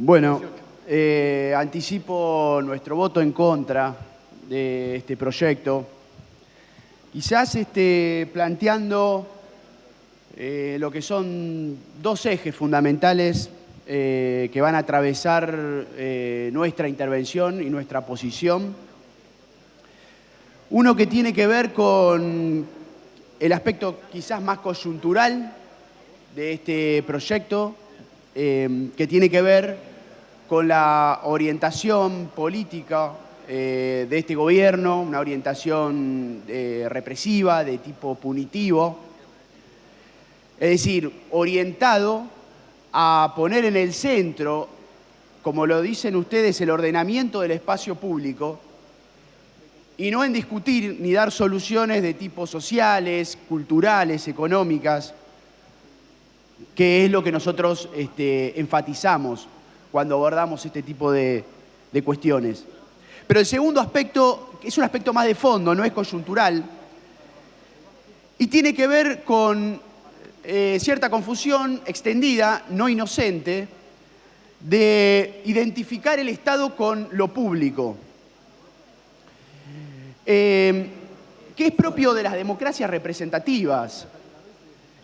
Bueno, anticipo nuestro voto en contra de este proyecto, quizás planteando lo que son dos ejes fundamentales que van a atravesar nuestra intervención y nuestra posición. Uno que tiene que ver con el aspecto quizás más coyuntural de este proyecto, que tiene que ver con la orientación política de este gobierno, una orientación represiva, de tipo punitivo, es decir, orientado a poner en el centro, como lo dicen ustedes, el ordenamiento del espacio público, y no en discutir ni dar soluciones de tipo sociales, culturales, económicas, que es lo que nosotros enfatizamos cuando abordamos este tipo de cuestiones. Pero el segundo aspecto es un aspecto más de fondo, no es coyuntural, y tiene que ver con cierta confusión extendida, no inocente, de identificar el Estado con lo público, que es propio de las democracias representativas.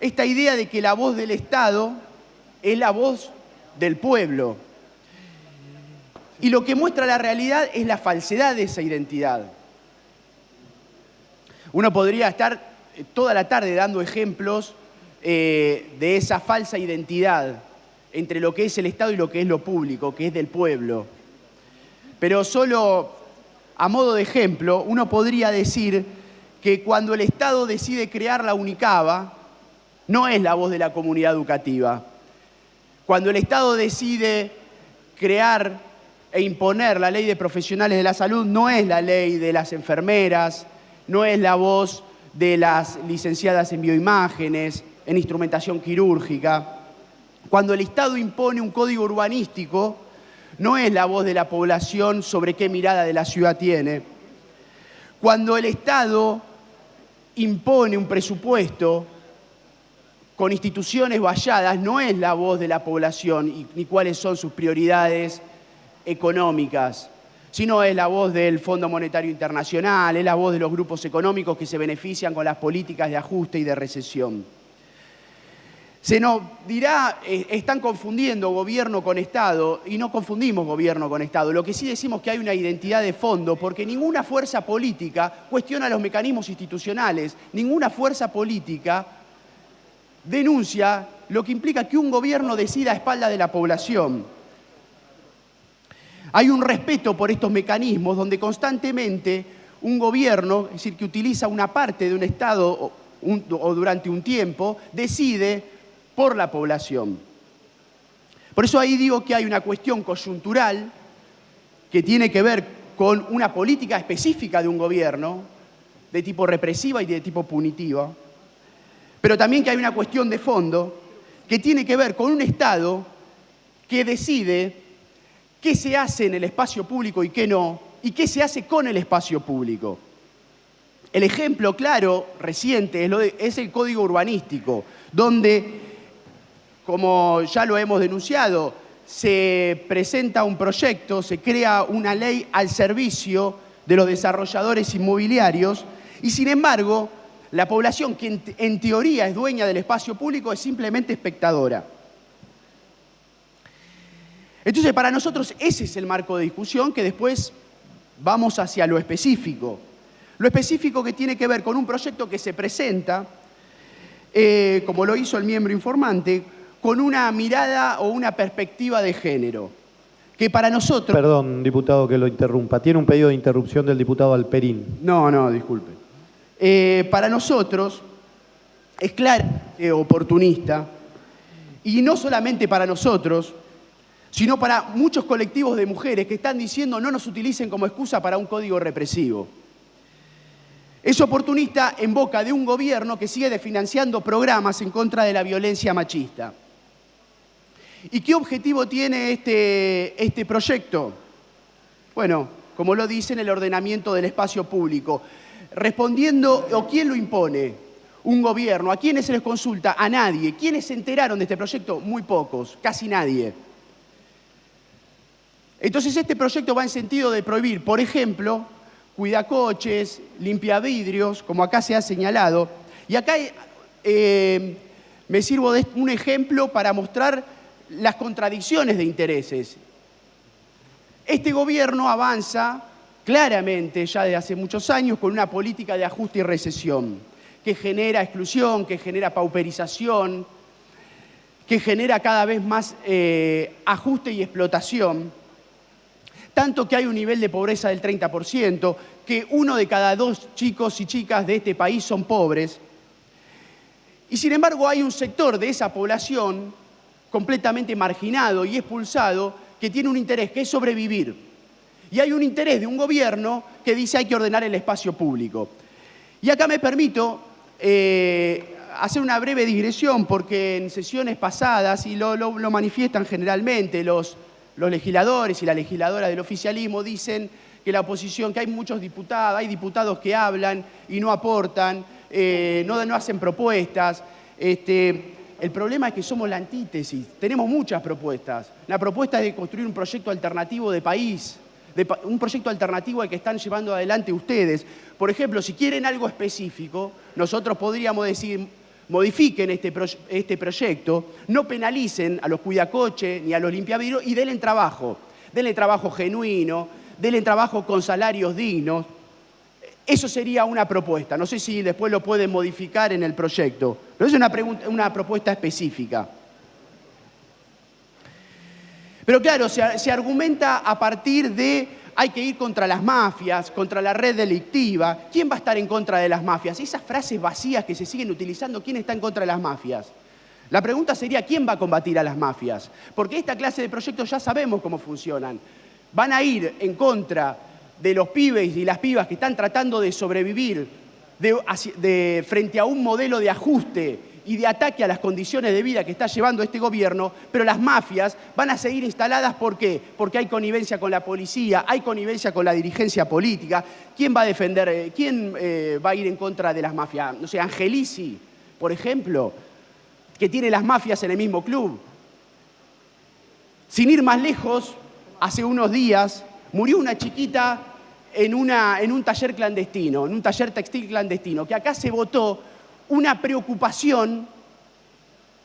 Esta idea de que la voz del Estado es la voz del pueblo. Y lo que muestra la realidad es la falsedad de esa identidad. Uno podría estar toda la tarde dando ejemplos de esa falsa identidad entre lo que es el Estado y lo que es lo público, que es del pueblo. Pero solo a modo de ejemplo, uno podría decir que cuando el Estado decide crear la UNICABA, no es la voz de la comunidad educativa. Cuando el Estado decide crear e imponer la ley de profesionales de la salud, no es la ley de las enfermeras, no es la voz de las licenciadas en bioimágenes, en instrumentación quirúrgica. Cuando el Estado impone un código urbanístico, no es la voz de la población sobre qué mirada de la ciudad tiene. Cuando el Estado impone un presupuesto con instituciones valladas, no es la voz de la población ni cuáles son sus prioridades económicas, sino es la voz del Fondo Monetario Internacional, es la voz de los grupos económicos que se benefician con las políticas de ajuste y de recesión. Se nos dirá, están confundiendo gobierno con Estado, y no confundimos gobierno con Estado. Lo que sí decimos es que hay una identidad de fondo, porque ninguna fuerza política cuestiona los mecanismos institucionales, ninguna fuerza política denuncia lo que implica que un gobierno decida a espaldas de la población. Hay un respeto por estos mecanismos donde constantemente un gobierno, es decir, que utiliza una parte de un Estado o durante un tiempo, decide por la población. Por eso ahí digo que hay una cuestión coyuntural que tiene que ver con una política específica de un gobierno, de tipo represiva y de tipo punitiva, pero también que hay una cuestión de fondo que tiene que ver con un Estado que decide qué se hace en el espacio público y qué no, y qué se hace con el espacio público. El ejemplo claro, reciente, es el Código Urbanístico, donde, como ya lo hemos denunciado, se presenta un proyecto, se crea una ley al servicio de los desarrolladores inmobiliarios y, sin embargo, la población, que en teoría es dueña del espacio público, es simplemente espectadora. Entonces, para nosotros ese es el marco de discusión, que después vamos hacia lo específico. Lo específico que tiene que ver con un proyecto que se presenta, como lo hizo el miembro informante, con una mirada o una perspectiva de género, que para nosotros... Perdón, diputado, que lo interrumpa. Tiene un pedido de interrupción del diputado Alperín. No, disculpe. Para nosotros es claramente oportunista, y no solamente para nosotros, sino para muchos colectivos de mujeres que están diciendo no nos utilicen como excusa para un código represivo. Es oportunista en boca de un gobierno que sigue desfinanciando programas en contra de la violencia machista. ¿Y qué objetivo tiene este proyecto? Bueno, como lo dice, en el ordenamiento del espacio público. Respondiendo, ¿o quién lo impone? Un gobierno. ¿A quiénes se les consulta? A nadie. ¿Quiénes se enteraron de este proyecto? Muy pocos, casi nadie. Entonces este proyecto va en sentido de prohibir, por ejemplo, cuidacoches, limpiavidrios, como acá se ha señalado. Y acá me sirvo de un ejemplo para mostrar las contradicciones de intereses. Este gobierno avanza claramente ya desde hace muchos años con una política de ajuste y recesión que genera exclusión, que genera pauperización, que genera cada vez más ajuste y explotación. Tanto que hay un nivel de pobreza del 30%, que 1 de cada 2 chicos y chicas de este país son pobres. Y sin embargo hay un sector de esa población completamente marginado y expulsado que tiene un interés, que es sobrevivir. Y hay un interés de un gobierno que dice hay que ordenar el espacio público. Y acá me permito hacer una breve digresión, porque en sesiones pasadas, y lo manifiestan generalmente los legisladores y la legisladora del oficialismo, dicen que la oposición, que hay muchos diputados, hay diputados que hablan y no aportan, no hacen propuestas. El problema es que somos la antítesis, tenemos muchas propuestas. La propuesta es de construir un proyecto alternativo de país, un proyecto alternativo al que están llevando adelante ustedes. Por ejemplo, si quieren algo específico, nosotros podríamos decir, modifiquen este proyecto, no penalicen a los cuidacoches ni a los limpiavidrios y denle trabajo genuino, denle trabajo con salarios dignos. Eso sería una propuesta. No sé si después lo pueden modificar en el proyecto, pero es una propuesta específica. Pero claro, se argumenta a partir de hay que ir contra las mafias, contra la red delictiva. ¿Quién va a estar en contra de las mafias? Esas frases vacías que se siguen utilizando, ¿quién está en contra de las mafias? La pregunta sería, ¿quién va a combatir a las mafias? Porque esta clase de proyectos ya sabemos cómo funcionan. Van a ir en contra de los pibes y las pibas que están tratando de sobrevivir frente a un modelo de ajuste y de ataque a las condiciones de vida que está llevando este gobierno, pero las mafias van a seguir instaladas. ¿Por qué? Porque hay connivencia con la policía, hay connivencia con la dirigencia política. ¿Quién va a defender, quién va a ir en contra de las mafias? No sé, Angelici, por ejemplo, que tiene las mafias en el mismo club. Sin ir más lejos, hace unos días murió una chiquita en un taller clandestino, en un taller textil clandestino, que acá se votó una preocupación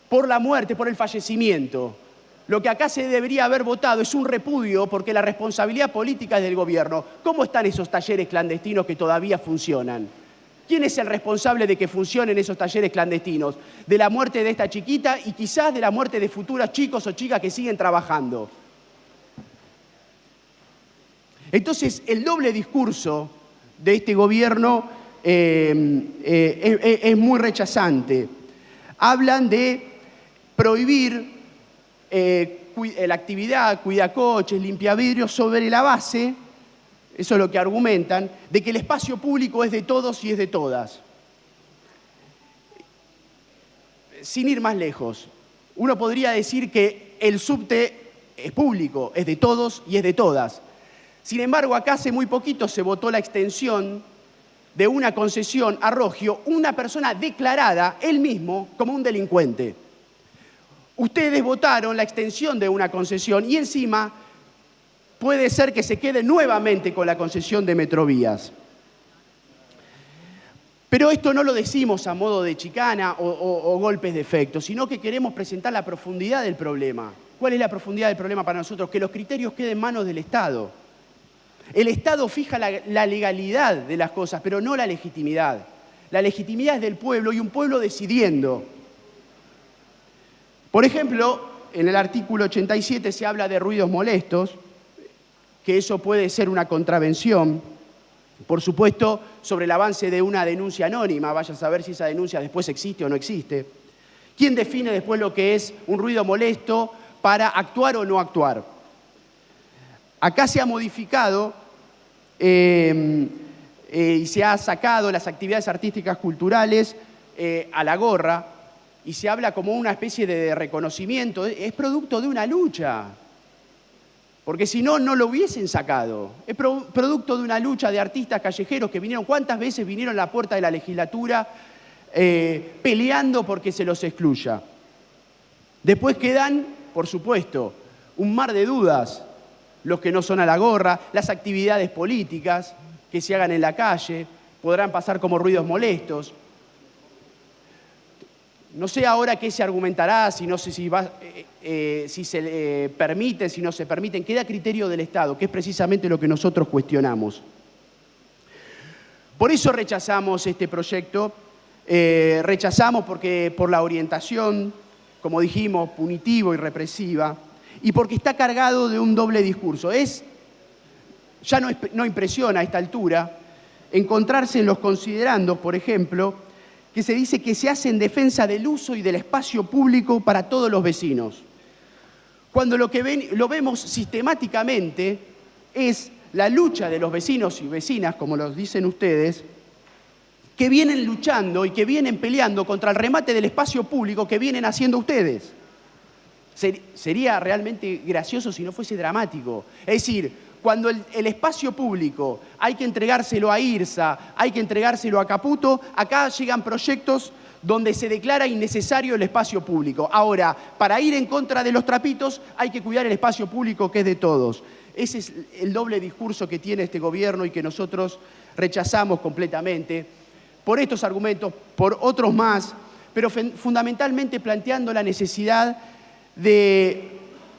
por la muerte, por el fallecimiento. Lo que acá se debería haber votado es un repudio, porque la responsabilidad política es del gobierno. ¿Cómo están esos talleres clandestinos que todavía funcionan? ¿Quién es el responsable de que funcionen esos talleres clandestinos? De la muerte de esta chiquita y quizás de la muerte de futuros chicos o chicas que siguen trabajando. Entonces, el doble discurso de este gobierno es muy rechazante. Hablan de prohibir la actividad, cuidacoches, limpiavidrios, sobre la base, eso es lo que argumentan, de que el espacio público es de todos y es de todas. Sin ir más lejos, uno podría decir que el subte es público, es de todos y es de todas. Sin embargo, acá hace muy poquito se votó la extensión de una concesión a Rogio, una persona declarada él mismo como un delincuente. Ustedes votaron la extensión de una concesión y encima puede ser que se quede nuevamente con la concesión de Metrovías. Pero esto no lo decimos a modo de chicana o golpes de efecto, sino que queremos presentar la profundidad del problema. ¿Cuál es la profundidad del problema para nosotros? Que los criterios queden en manos del Estado. El Estado fija la legalidad de las cosas, pero no la legitimidad. La legitimidad es del pueblo y un pueblo decidiendo. Por ejemplo, en el artículo 87 se habla de ruidos molestos, que eso puede ser una contravención. Por supuesto, sobre el avance de una denuncia anónima, vaya a saber si esa denuncia después existe o no existe. ¿Quién define después lo que es un ruido molesto para actuar o no actuar? Acá se ha modificado y se ha sacado las actividades artísticas culturales a la gorra y se habla como una especie de reconocimiento. Es producto de una lucha, porque si no, no lo hubiesen sacado. Es producto de una lucha de artistas callejeros que vinieron. ¿Cuántas veces vinieron a la puerta de la legislatura peleando porque se los excluya? Después quedan, por supuesto, un mar de dudas. los que no son a la gorra, las actividades políticas que se hagan en la calle, podrán pasar como ruidos molestos. No sé ahora qué se argumentará, si no sé si se permite, si no se permiten, queda a criterio del Estado, que es precisamente lo que nosotros cuestionamos. Por eso rechazamos este proyecto, rechazamos porque por la orientación, como dijimos, punitiva y represiva, y porque está cargado de un doble discurso. Ya no impresiona a esta altura encontrarse en los considerandos, por ejemplo, que se dice que se hace en defensa del uso y del espacio público para todos los vecinos, cuando lo vemos sistemáticamente es la lucha de los vecinos y vecinas, como los dicen ustedes, que vienen luchando y que vienen peleando contra el remate del espacio público que vienen haciendo ustedes. Sería realmente gracioso si no fuese dramático. Es decir, cuando el espacio público hay que entregárselo a IRSA, hay que entregárselo a Caputo, acá llegan proyectos donde se declara innecesario el espacio público. Ahora, para ir en contra de los trapitos hay que cuidar el espacio público que es de todos. Ese es el doble discurso que tiene este gobierno y que nosotros rechazamos completamente. Por estos argumentos, por otros más, pero fundamentalmente planteando la necesidad de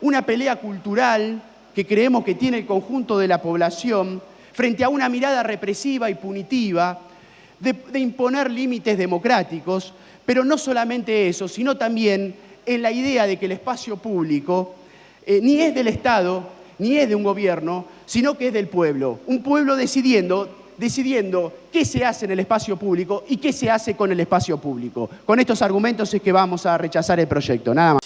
una pelea cultural que creemos que tiene el conjunto de la población frente a una mirada represiva y punitiva de imponer límites democráticos, pero no solamente eso, sino también en la idea de que el espacio público ni es del Estado, ni es de un gobierno, sino que es del pueblo. Un pueblo decidiendo qué se hace en el espacio público y qué se hace con el espacio público. Con estos argumentos es que vamos a rechazar el proyecto, nada más.